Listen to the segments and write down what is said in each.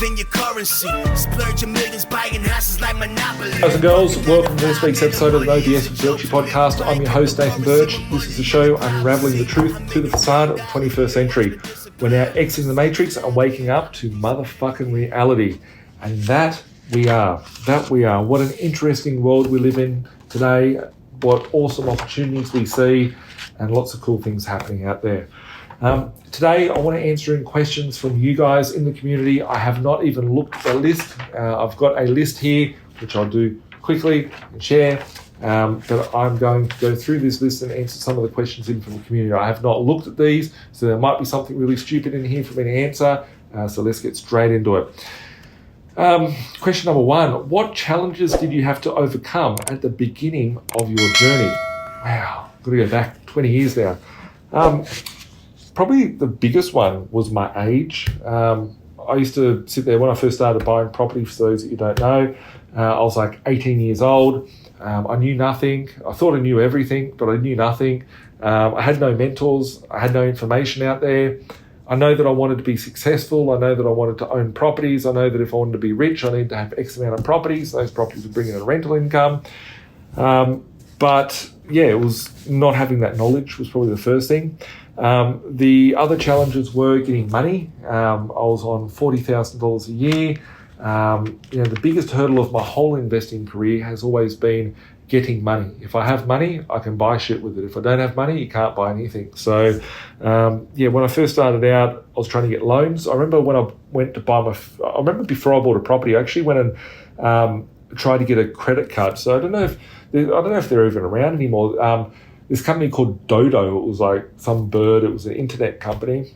than your currency. Splurge your millions buying houses like Monopoly. Guys and girls, welcome to this week's episode of the B.Invested Birchy podcast. I'm your host, Nathan Birch. This is the show unraveling the truth to the facade of the 21st century. We're now exiting the matrix and waking up to motherfucking reality. And that we are. What an interesting world we live in today. What awesome opportunities we see and lots of cool things happening out there. Today, I want to answer in questions from you guys in the community. I have not even looked at the list. I've got a list here, which I'll do quickly and share. But I'm going to go through this list and answer some of the questions in from the community. I have not looked at these, so there might be something really stupid in here for me to answer. So let's get straight into it. Question number one, what challenges did you have to overcome at the beginning of your journey? Wow, got to go back 20 years now. Probably the biggest one was my age. I used to sit there when I first started buying property, for those that you don't know. I was like 18 years old. I knew nothing. I thought I knew everything, but I knew nothing. I had no mentors. I had no information out there. I know that I wanted to be successful. I know that I wanted to own properties. I know that if I wanted to be rich, I needed to have X amount of properties. Those properties would bring in a rental income. But yeah, it was not having that knowledge was probably the first thing. The other challenges were getting money. I was on $40,000 a year. The biggest hurdle of my whole investing career has always been getting money. If I have money, I can buy shit with it. If I don't have money, you can't buy anything. So, when I first started out, I was trying to get loans. I remember when I went to buy before I bought a property, I actually went and tried to get a credit card. So I don't know if they're even around anymore. This company called Dodo, it was like some bird, it was an internet company.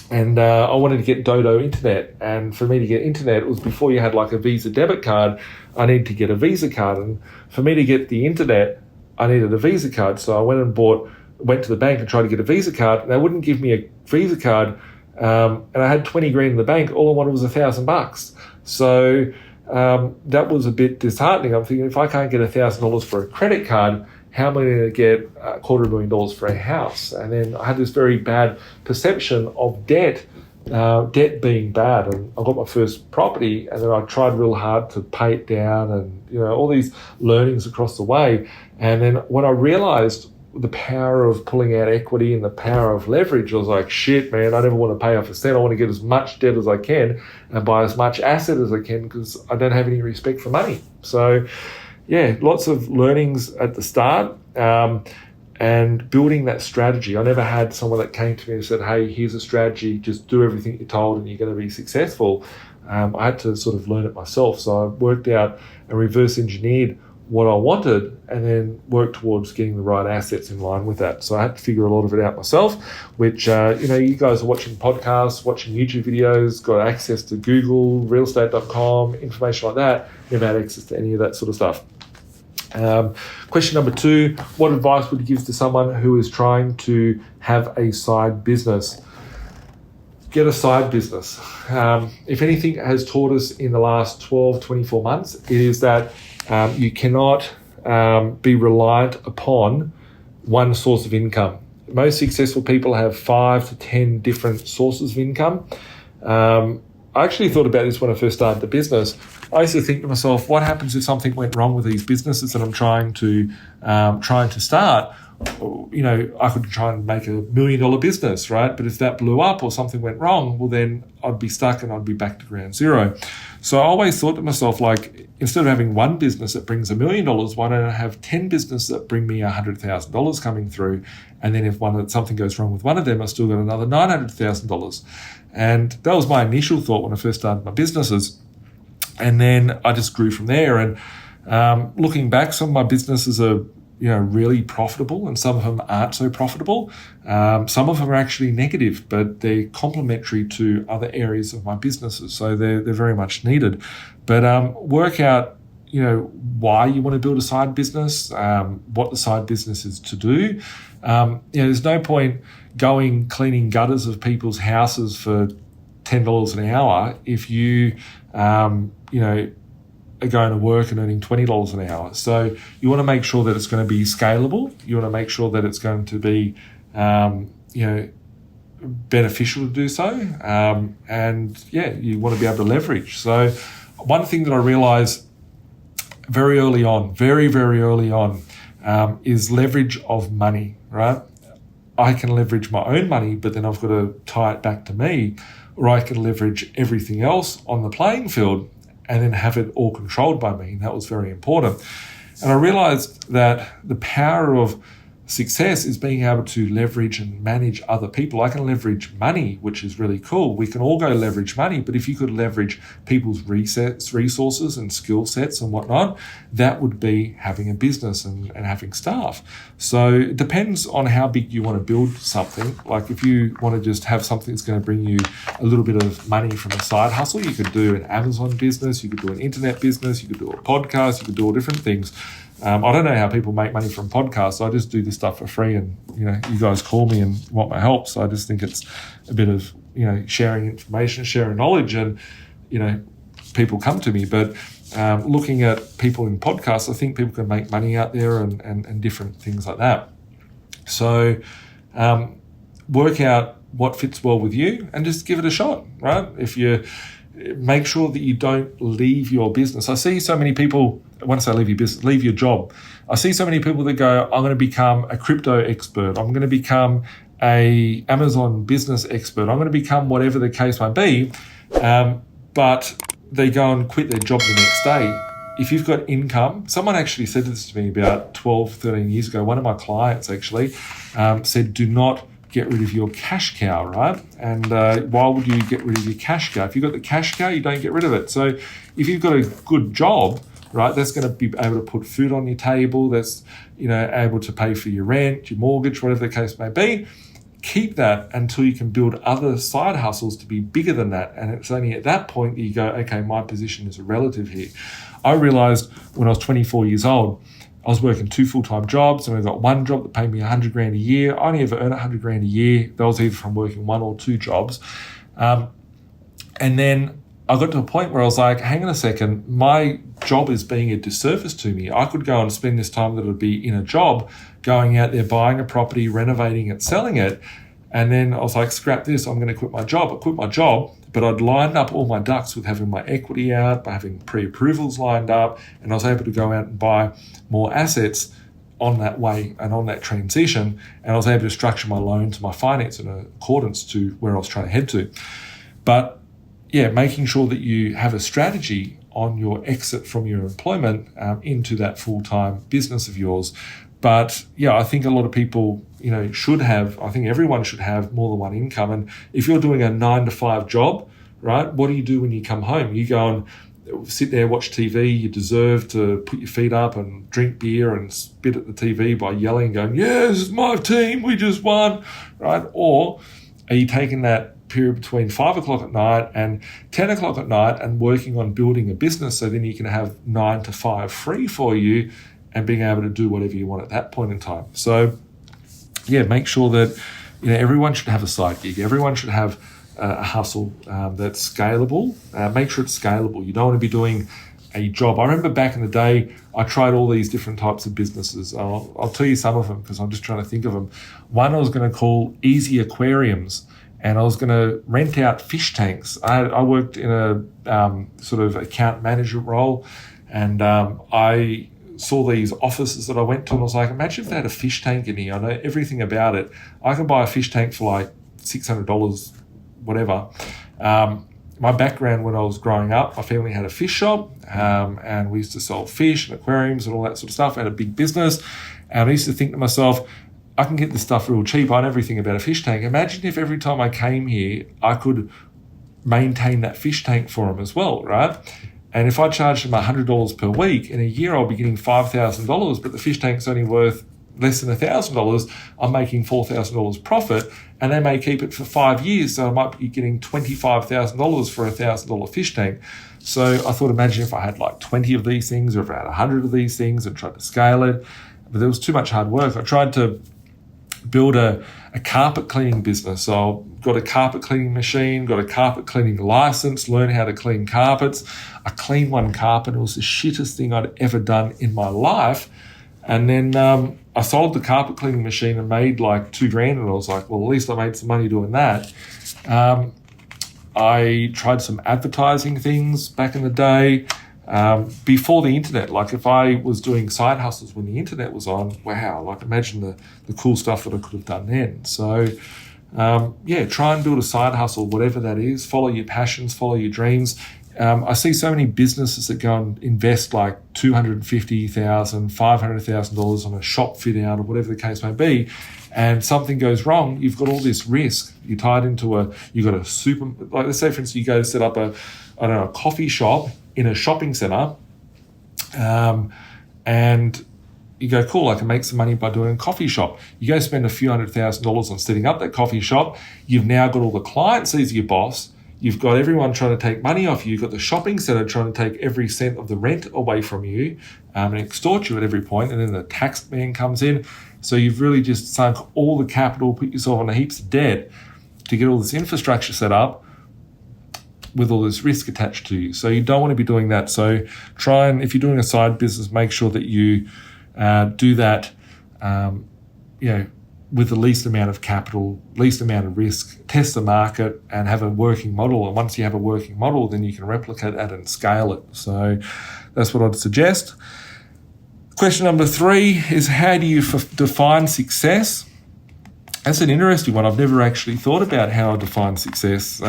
And I wanted to get Dodo internet. And for me to get internet, it was before you had like a Visa debit card, I needed to get a Visa card. And for me to get the internet, I needed a Visa card. So I went to the bank and tried to get a Visa card, and they wouldn't give me a Visa card. And I had 20 grand in the bank. All I wanted was $1,000. So that was a bit disheartening. I'm thinking, if I can't get $1,000 for a credit card, how am I going to get $250,000 for a house? And then I had this very bad perception of debt being bad. And I got my first property, and then I tried real hard to pay it down, and all these learnings across the way. And then when I realized the power of pulling out equity and the power of leverage, I was like, shit, man, I never want to pay off a cent. I want to get as much debt as I can and buy as much asset as I can, because I don't have any respect for money. So yeah, lots of learnings at the start, and building that strategy. I never had someone that came to me and said, hey, here's a strategy, just do everything you're told and you're going to be successful. I had to sort of learn it myself. So I worked out and reverse engineered what I wanted, and then worked towards getting the right assets in line with that. So I had to figure a lot of it out myself, which, you guys are watching podcasts, watching YouTube videos, got access to Google, realestate.com, information like that. Never had access to any of that sort of stuff. Question number two, what advice would you give to someone who is trying to have a side business? Get a side business. If anything has taught us in the last 12, 24 months, it is that you cannot be reliant upon one source of income. Most successful people have 5 to 10 different sources of income. I actually thought about this when I first started the business. I used to think to myself, what happens if something went wrong with these businesses that I'm trying to start? I could try and make $1 million business, right? But if that blew up or something went wrong, well, then I'd be stuck and I'd be back to ground zero. So I always thought to myself, like, instead of having one business that brings $1 million, why don't I have 10 businesses that bring me $100,000 coming through? And then if something goes wrong with one of them, I still got another $900,000. And that was my initial thought when I first started my businesses. And then I just grew from there. And looking back, some of my businesses are really profitable, and some of them aren't so profitable. Some of them are actually negative, but they're complementary to other areas of my businesses. So they're very much needed. But work out, why you want to build a side business, what the side business is to do. There's no point cleaning gutters of people's houses for $10 an hour if you, are going to work and earning $20 an hour. So you want to make sure that it's going to be scalable. You want to make sure that it's going to be, beneficial to do so. And you want to be able to leverage. So one thing that I realized very early on, very, very early on, is leverage of money, right? I can leverage my own money, but then I've got to tie it back to me, or I can leverage everything else on the playing field and then have it all controlled by me. And that was very important. And I realized that the power of success is being able to leverage and manage other people. I can leverage money, which is really cool. We can all go leverage money, but if you could leverage people's resources and skill sets and whatnot, that would be having a business and having staff. So it depends on how big you want to build something. Like if you want to just have something that's going to bring you a little bit of money from a side hustle, you could do an Amazon business, you could do an internet business, you could do a podcast, you could do all different things. I don't know how people make money from podcasts. I just do this stuff for free, and you guys call me and want my help. So I just think it's a bit of sharing information, sharing knowledge, and people come to me. But looking at people in podcasts, I think people can make money out there and different things like that. So work out what fits well with you and just give it a shot, right? If you make sure that you don't leave your business. I see so many people, once they leave your business, leave your job. I see so many people that go, I'm going to become a crypto expert. I'm going to become a Amazon business expert. I'm going to become whatever the case might be. But they go and quit their job the next day. If you've got income, someone actually said this to me about 12, 13 years ago. One of my clients actually said, do not get rid of your cash cow, right? And why would you get rid of your cash cow? If you've got the cash cow, you don't get rid of it. So if you've got a good job, right, that's going to be able to put food on your table, that's able to pay for your rent, your mortgage, whatever the case may be. Keep that until you can build other side hustles to be bigger than that. And it's only at that point that you go, okay, my position is a relative here. I realized when I was 24 years old, I was working 2 full-time jobs, and I got one job that paid me $100,000 a year. I only ever earned $100,000 a year. That was either from working 1 or 2 jobs. And then I got to a point where I was like, hang on a second, my job is being a disservice to me. I could go and spend this time that would be in a job, going out there, buying a property, renovating it, selling it. And then I was like, scrap this, I'm going to quit my job. I quit my job, but I'd lined up all my ducks with having my equity out, by having pre-approvals lined up, and I was able to go out and buy more assets on that way and on that transition, and I was able to structure my loans, my finance in accordance to where I was trying to head to. But making sure that you have a strategy on your exit from your employment into that full-time business of yours. But I think a lot of people, should have, I think everyone should have more than one income. And if you're doing a 9-to-5 job, right, what do you do when you come home? You go and sit there, watch TV. You deserve to put your feet up and drink beer and spit at the TV by yelling, going, yeah, this is my team, we just won, right? Or are you taking that period between 5 o'clock at night and 10 o'clock at night and working on building a business so then you can have 9 to 5 free for you and being able to do whatever you want at that point in time? So, make sure that everyone should have a side gig. Everyone should have a hustle that's scalable. Make sure it's scalable. You don't want to be doing a job. I remember back in the day, I tried all these different types of businesses. I'll tell you some of them because I'm just trying to think of them. One I was going to call Easy Aquariums, and I was going to rent out fish tanks. I worked in a sort of account manager role, and I saw these offices that I went to, and I was like, imagine if they had a fish tank in here. I know everything about it. I could buy a fish tank for like $600, whatever. My background when I was growing up, my family had a fish shop, and we used to sell fish and aquariums and all that sort of stuff. I had a big business, and I used to think to myself, I can get this stuff real cheap. I know everything about a fish tank. Imagine if every time I came here, I could maintain that fish tank for them as well, right? And if I charged them $100 per week, in a year I'll be getting $5,000, but the fish tank's only worth less than $1,000, I'm making $4,000 profit, and they may keep it for 5 years, so I might be getting $25,000 for a $1,000 fish tank. So I thought, imagine if I had like 20 of these things, or if I had 100 of these things and tried to scale it, but there was too much hard work. I tried to build a carpet cleaning business. So I got a carpet cleaning machine, got a carpet cleaning license, learned how to clean carpets. I cleaned one carpet. It was the shittest thing I'd ever done in my life. And then I sold the carpet cleaning machine and made like $2,000, and I was like, well, at least I made some money doing that. I tried some advertising things back in the day. Before the internet, like if I was doing side hustles when the internet was on, wow, like imagine the cool stuff that I could have done then. So try and build a side hustle, whatever that is. Follow your passions, follow your dreams. I see so many businesses that go and invest like $250,000, $500,000 on a shop fit out or whatever the case may be, and something goes wrong. You've got all this risk. You're tied into you've got a super, like let's say for instance, you go to set up a coffee shop in a shopping centre, and you go, cool, I can make some money by doing a coffee shop. You go spend a few $100,000 on setting up that coffee shop. You've now got all the clients as your boss. You've got everyone trying to take money off you. You've got the shopping centre trying to take every cent of the rent away from you and extort you at every point. And then the tax man comes in. So you've really just sunk all the capital, put yourself on a heaps of debt to get all this infrastructure set up with all this risk attached to you. So you don't want to be doing that. So try and, if you're doing a side business, make sure that you do that, with the least amount of capital, least amount of risk, test the market and have a working model. And once you have a working model, then you can replicate that and scale it. So that's what I'd suggest. Question number 3 is, how do you define success? That's an interesting one. I've never actually thought about how I define success.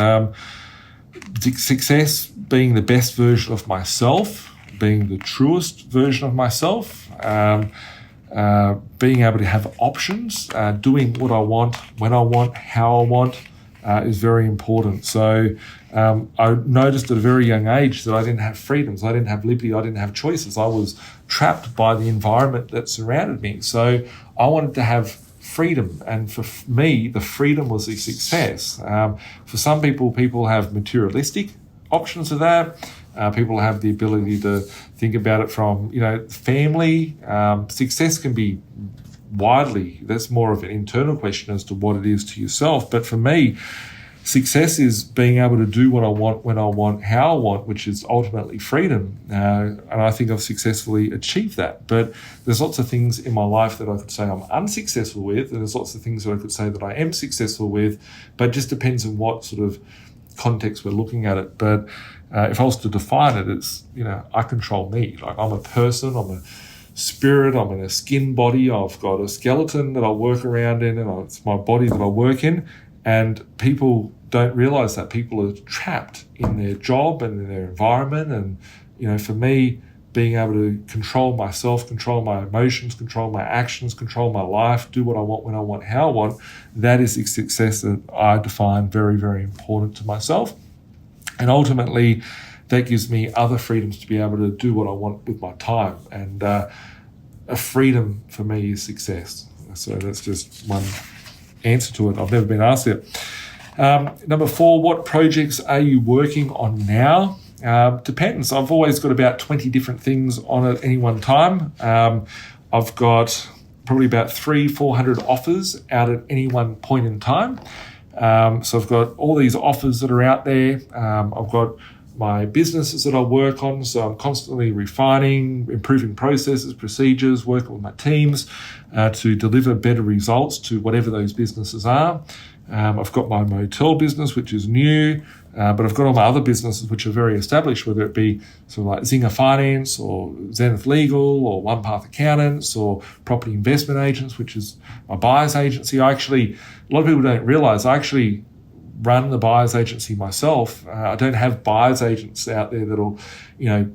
Success being the best version of myself, being the truest version of myself, being able to have options, doing what I want, when I want, how I want, is very important. So I noticed at a very young age that I didn't have freedoms, I didn't have liberty, I didn't have choices. I was trapped by the environment that surrounded me. So I wanted to have freedom, and for me, the freedom was the success. For some people have materialistic options of that. People have the ability to think about it from, family. Success can be widely, that's more of an internal question as to what it is to yourself. But for me, success is being able to do what I want, when I want, how I want, which is ultimately freedom. And I think I've successfully achieved that. But there's lots of things in my life that I could say I'm unsuccessful with, and there's lots of things that I could say that I am successful with, but it just depends on what sort of context we're looking at it. But if I was to define it, it's, I control me. Like, I'm a person, I'm a spirit, I'm in a skin body, I've got a skeleton that I work around in, and it's my body that I work in. And people don't realize that. People are trapped in their job and in their environment. And, for me, being able to control myself, control my emotions, control my actions, control my life, do what I want, when I want, how I want, that is the success that I define very, very important to myself. And ultimately, that gives me other freedoms to be able to do what I want with my time. And a freedom for me is success. So that's just one answer to it. I've never been asked it. Number 4, what projects are you working on now? Depends. I've always got about 20 different things on at any one time. I've got probably about 300-400 offers out at any one point in time. So I've got all these offers that are out there. I've got my businesses that I work on, so I'm constantly refining, improving processes, procedures, working with my teams to deliver better results to whatever those businesses are. I've got my motel business, which is new, but I've got all my other businesses which are very established, whether it be sort of like Zinger Finance or Zenith Legal or One Path Accountants or Property Investment Agents, which is my buyer's agency. A lot of people don't realise I actually run the buyer's agency myself. I don't have buyer's agents out there that'll,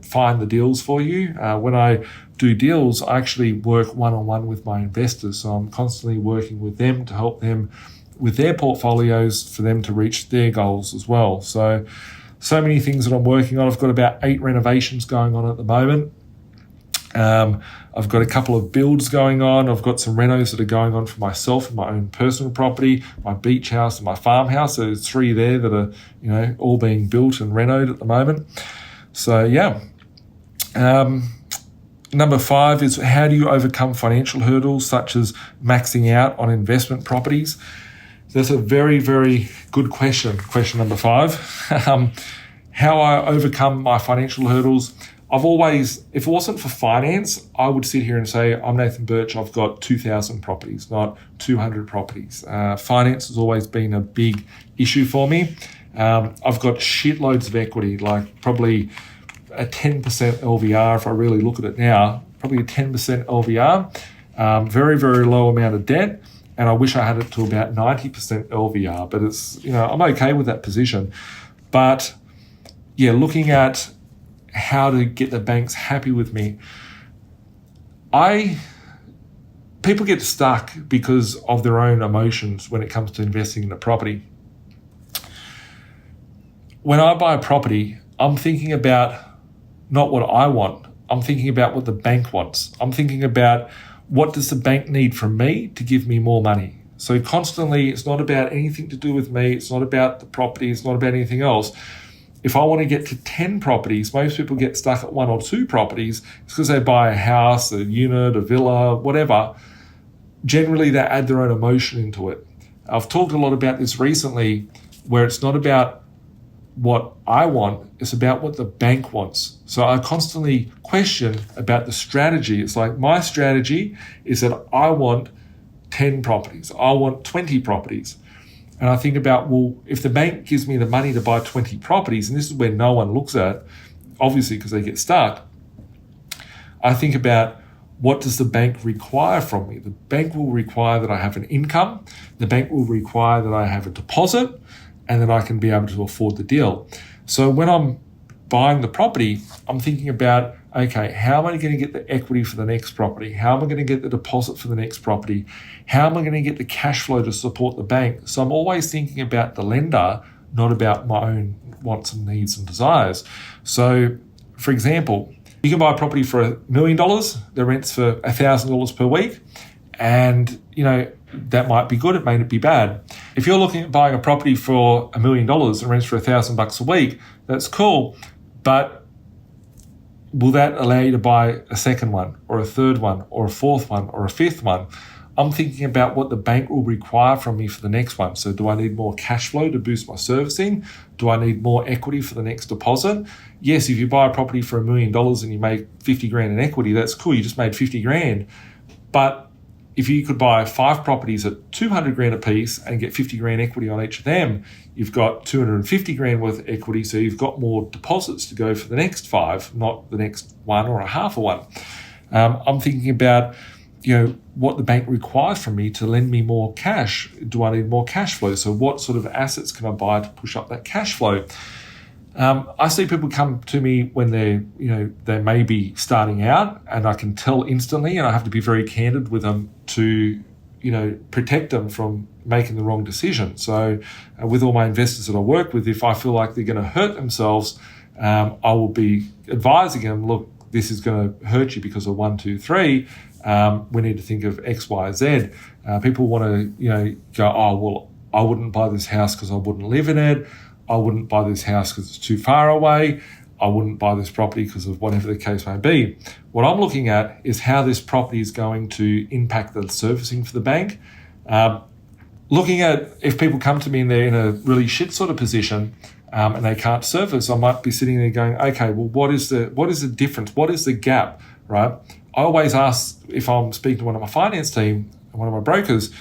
find the deals for you. When I do deals, I actually work one-on-one with my investors. So I'm constantly working with them to help them with their portfolios for them to reach their goals as well. So many things that I'm working on. I've got about 8 renovations going on at the moment. I've got a couple of builds going on. I've got some renos that are going on for myself and my own personal property, my beach house and my farmhouse. So there's 3 there that are, all being built and renoed at the moment. So yeah. Number 5 is, how do you overcome financial hurdles such as maxing out on investment properties? That's a very, very good question. Question number 5. How I overcome my financial hurdles. if it wasn't for finance, I would sit here and say, I'm Nathan Birch, I've got 2,000 properties, not 200 properties. Finance has always been a big issue for me. I've got shitloads of equity, like probably a 10% LVR if I really look at it now, probably a 10% LVR, very, very low amount of debt. And I wish I had it to about 90% LVR, but it's, I'm okay with that position. But yeah, looking at how to get the banks happy with me, people get stuck because of their own emotions when it comes to investing in a property. When I buy a property, I'm thinking about not what I want. I'm thinking about what the bank wants. I'm thinking about what does the bank need from me to give me more money. So constantly, it's not about anything to do with me. It's not about the property. It's not about anything else. If I want to get to 10 properties, most people get stuck at 1 or 2 properties. It's because they buy a house, a unit, a villa, whatever. Generally, they add their own emotion into it. I've talked a lot about this recently, where it's not about what I want, it's about what the bank wants. So I constantly question about the strategy. It's like my strategy is that I want 10 properties. I want 20 properties. And I think about, well, if the bank gives me the money to buy 20 properties, and this is where no one looks at, obviously because they get stuck, I think about what does the bank require from me? The bank will require that I have an income. The bank will require that I have a deposit and that I can be able to afford the deal. So when I'm buying the property, I'm thinking about, okay, how am I going to get the equity for the next property? How am I going to get the deposit for the next property? How am I going to get the cash flow to support the bank? So I'm always thinking about the lender, not about my own wants and needs and desires. So, for example, you can buy a property for $1 million, the rent's for $1,000 per week, and, that might be good, it may not be bad. If you're looking at buying a property for $1 million and rents for $1,000 a week, that's cool, but will that allow you to buy a second one or a third one or a fourth one or a fifth one? I'm thinking about what the bank will require from me for the next one. So do I need more cash flow to boost my servicing? Do I need more equity for the next deposit? Yes, if you buy a property for $1 million and you make 50 grand in equity, that's cool. You just made 50 grand. But if you could buy 5 properties at 200 grand a piece and get 50 grand equity on each of them, you've got 250 grand worth of equity. So you've got more deposits to go for the next 5, not the next 1 or a half of one. I'm thinking about, what the bank requires from me to lend me more cash. Do I need more cash flow? So what sort of assets can I buy to push up that cash flow? I see people come to me when they may be starting out, and I can tell instantly, and I have to be very candid with them to, protect them from making the wrong decision. So with all my investors that I work with, if I feel like they're going to hurt themselves, I will be advising them, look, this is going to hurt you because of 1, 2, 3. We need to think of X, Y, Z. People want to, go, oh, well, I wouldn't buy this house because I wouldn't live in it. I wouldn't buy this house because it's too far away. I wouldn't buy this property because of whatever the case may be. What I'm looking at is how this property is going to impact the servicing for the bank. Looking at if people come to me and they're in a really shit sort of position and they can't service, I might be sitting there going, okay, well, what is the difference? What is the gap, right? I always ask, if I'm speaking to one of my finance team, one of my brokers,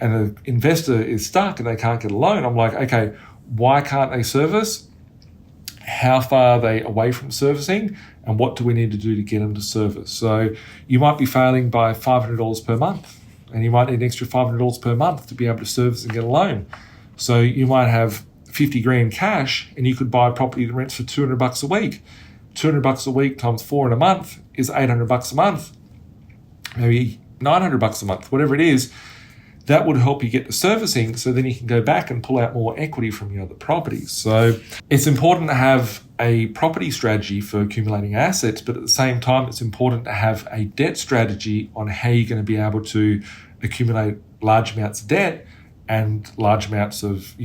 and an investor is stuck and they can't get a loan, I'm like, okay, why can't they service? How far are they away from servicing? And what do we need to do to get them to service? So you might be failing by $500 per month, and you might need an extra $500 per month to be able to service and get a loan. So you might have 50 grand cash, and you could buy a property that rents for $200 a week. $200 a week times 4 in a month is $800 a month, maybe $900 a month, whatever it is. That would help you get the servicing, so then you can go back and pull out more equity from your other properties. So it's important to have a property strategy for accumulating assets, but at the same time, it's important to have a debt strategy on how you're going to be able to accumulate large amounts of debt and large amounts of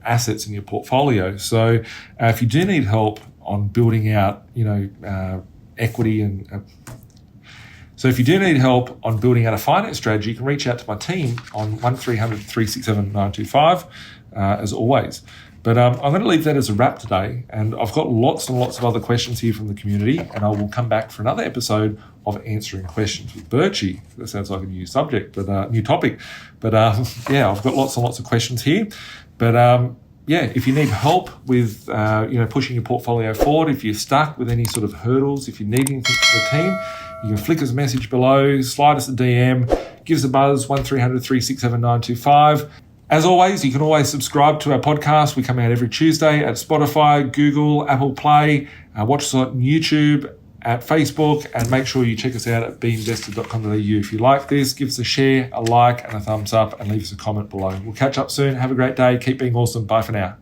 assets in your portfolio. So if you do need help on building out equity and So if you do need help on building out a finance strategy, you can reach out to my team on 1300 367 925, as always. But I'm going to leave that as a wrap today. And I've got lots and lots of other questions here from the community. And I will come back for another episode of answering questions with Birchy. That sounds like a new subject, but new topic. But yeah, I've got lots and lots of questions here. But yeah, if you need help with pushing your portfolio forward, if you're stuck with any sort of hurdles, if you need anything from the team, you can flick us a message below, slide us a DM, give us a buzz, 1300 367 925. As always, you can always subscribe to our podcast. We come out every Tuesday at Spotify, Google, Apple Play. Watch us on YouTube, at Facebook, and make sure you check us out at B.Invested.com.au. If you like this, give us a share, a like, and a thumbs up, and leave us a comment below. We'll catch up soon. Have a great day. Keep being awesome. Bye for now.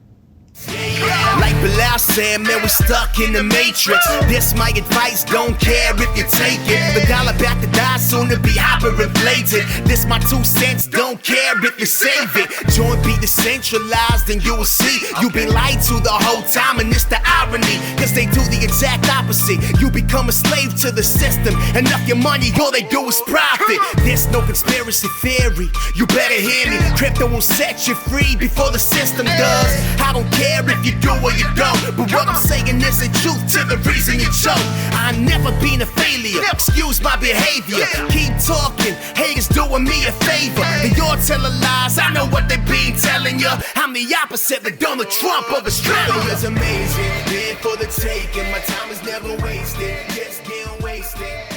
Like Bilal said, man, we're stuck in the matrix. This my advice, don't care if you take it. The dollar about to die, soon to be hyperinflated. This my 2 cents, don't care if you save it. Joint be decentralized and you will see you've been lied to the whole time, and it's the irony, cause they do the exact opposite. You become a slave to the system, enough your money, all they do is profit. There's no conspiracy theory, you better hear me. Crypto will set you free before the system does. I don't care if you do or you don't, but what I'm saying is the truth to the reason you choke. I've never been a failure, excuse my behavior. Keep talking, haters doing me a favor. They all telling lies, I know what they been telling you. I'm the opposite, the Donald Trump of Australia. It's amazing, here for the taking. My time is never wasted, just getting wasted.